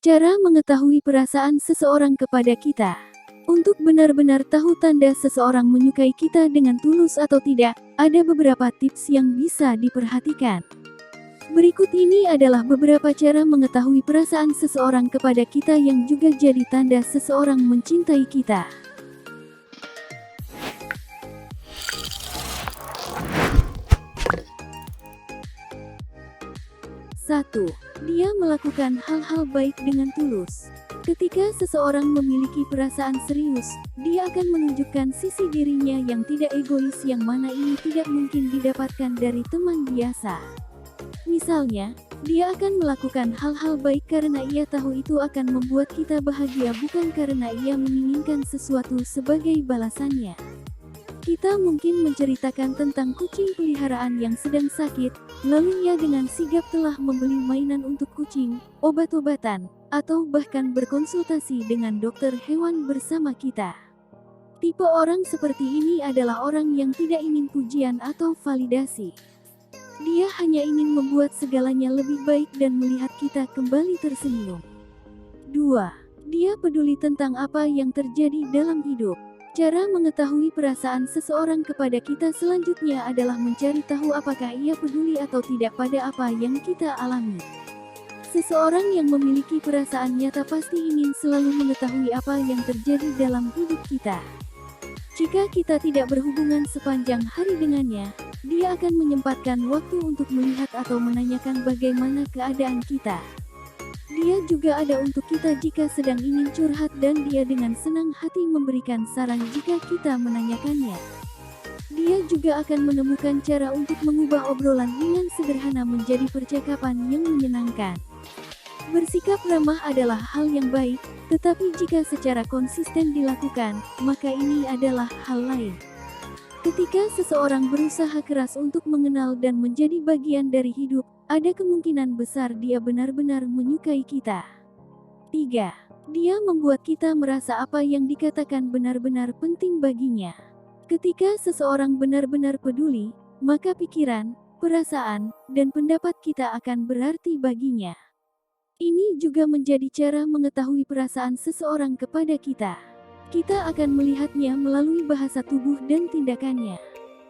Cara mengetahui perasaan seseorang kepada kita. Untuk benar-benar tahu tanda seseorang menyukai kita dengan tulus atau tidak, ada beberapa tips yang bisa diperhatikan. Berikut ini adalah beberapa cara mengetahui perasaan seseorang kepada kita yang juga jadi tanda seseorang mencintai kita. 1. Dia melakukan hal-hal baik dengan tulus. Ketika seseorang memiliki perasaan serius, dia akan menunjukkan sisi dirinya yang tidak egois, yang mana ini tidak mungkin didapatkan dari teman biasa. Misalnya, dia akan melakukan hal-hal baik karena ia tahu itu akan membuat kita bahagia, bukan karena ia menginginkan sesuatu sebagai balasannya. Kita mungkin menceritakan tentang kucing peliharaan yang sedang sakit, lalu ia dengan sigap telah membeli mainan untuk kucing, obat-obatan, atau bahkan berkonsultasi dengan dokter hewan bersama kita. Tipe orang seperti ini adalah orang yang tidak ingin pujian atau validasi. Dia hanya ingin membuat segalanya lebih baik dan melihat kita kembali tersenyum. 2. Dia peduli tentang apa yang terjadi dalam hidup. Cara mengetahui perasaan seseorang kepada kita selanjutnya adalah mencari tahu apakah ia peduli atau tidak pada apa yang kita alami. Seseorang yang memiliki perasaan nyata pasti ingin selalu mengetahui apa yang terjadi dalam hidup kita. Jika kita tidak berhubungan sepanjang hari dengannya, dia akan menyempatkan waktu untuk melihat atau menanyakan bagaimana keadaan kita. Dia juga ada untuk kita jika sedang ingin curhat, dan dia dengan senang hati memberikan saran jika kita menanyakannya. Dia juga akan menemukan cara untuk mengubah obrolan ringan sederhana menjadi percakapan yang menyenangkan. Bersikap ramah adalah hal yang baik, tetapi jika secara konsisten dilakukan, maka ini adalah hal lain. Ketika seseorang berusaha keras untuk mengenal dan menjadi bagian dari hidup, ada kemungkinan besar dia benar-benar menyukai kita. 3. Dia membuat kita merasa apa yang dikatakan benar-benar penting baginya. Ketika seseorang benar-benar peduli, maka pikiran, perasaan, dan pendapat kita akan berarti baginya. Ini juga menjadi cara mengetahui perasaan seseorang kepada kita. Kita akan melihatnya melalui bahasa tubuh dan tindakannya.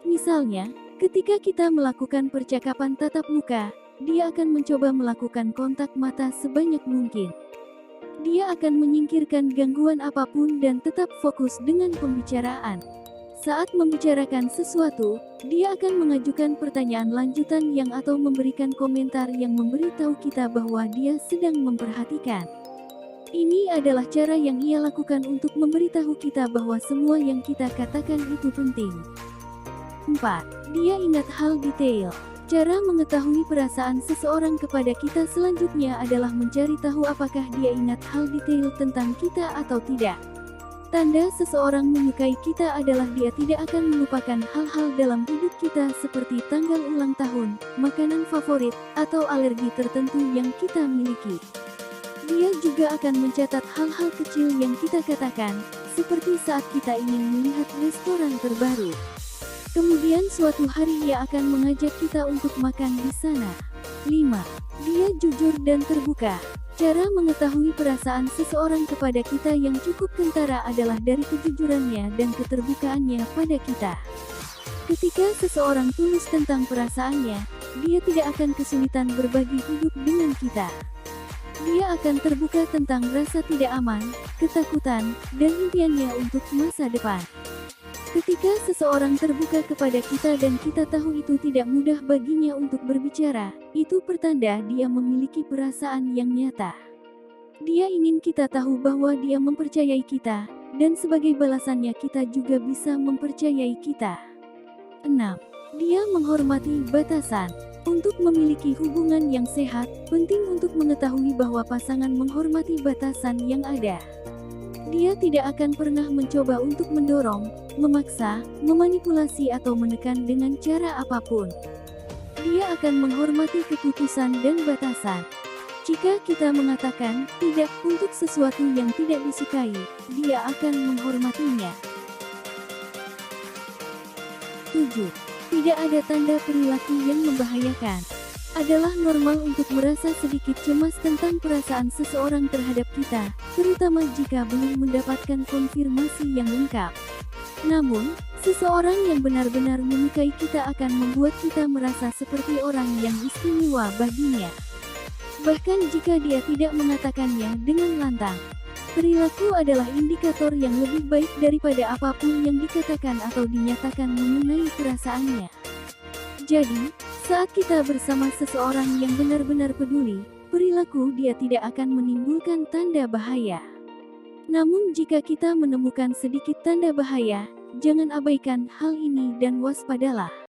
Misalnya, ketika kita melakukan percakapan tatap muka, dia akan mencoba melakukan kontak mata sebanyak mungkin. Dia akan menyingkirkan gangguan apapun dan tetap fokus dengan pembicaraan. Saat membicarakan sesuatu, dia akan mengajukan pertanyaan lanjutan atau memberikan komentar yang memberitahu kita bahwa dia sedang memperhatikan. Ini adalah cara yang ia lakukan untuk memberitahu kita bahwa semua yang kita katakan itu penting. 4. Dia ingat hal detail. Cara mengetahui perasaan seseorang kepada kita selanjutnya adalah mencari tahu apakah dia ingat hal detail tentang kita atau tidak. Tanda seseorang menyukai kita adalah dia tidak akan melupakan hal-hal dalam hidup kita seperti tanggal ulang tahun, makanan favorit, atau alergi tertentu yang kita miliki. Dia juga akan mencatat hal-hal kecil yang kita katakan, seperti saat kita ingin melihat restoran terbaru. Kemudian suatu hari ia akan mengajak kita untuk makan di sana. 5. Dia jujur dan terbuka. Cara mengetahui perasaan seseorang kepada kita yang cukup kentara adalah dari kejujurannya dan keterbukaannya pada kita. Ketika seseorang tulus tentang perasaannya, dia tidak akan kesulitan berbagi hidup dengan kita. Dia akan terbuka tentang rasa tidak aman, ketakutan, dan impiannya untuk masa depan. Ketika seseorang terbuka kepada kita dan kita tahu itu tidak mudah baginya untuk berbicara, itu pertanda dia memiliki perasaan yang nyata. Dia ingin kita tahu bahwa dia mempercayai kita, dan sebagai balasannya kita juga bisa mempercayai kita. 6. Dia menghormati batasan. Untuk memiliki hubungan yang sehat, penting untuk mengetahui bahwa pasangan menghormati batasan yang ada. Dia tidak akan pernah mencoba untuk mendorong, memaksa, memanipulasi atau menekan dengan cara apapun. Dia akan menghormati keputusan dan batasan. Jika kita mengatakan tidak untuk sesuatu yang tidak disukai, dia akan menghormatinya. 7. Tidak ada tanda perilaku yang membahayakan. Adalah normal untuk merasa sedikit cemas tentang perasaan seseorang terhadap kita, terutama jika belum mendapatkan konfirmasi yang lengkap. Namun, seseorang yang benar-benar menyukai kita akan membuat kita merasa seperti orang yang istimewa baginya. Bahkan jika dia tidak mengatakannya dengan lantang. Perilaku adalah indikator yang lebih baik daripada apapun yang dikatakan atau dinyatakan mengenai perasaannya. Jadi, saat kita bersama seseorang yang benar-benar peduli, perilaku dia tidak akan menimbulkan tanda bahaya. Namun jika kita menemukan sedikit tanda bahaya, jangan abaikan hal ini dan waspadalah.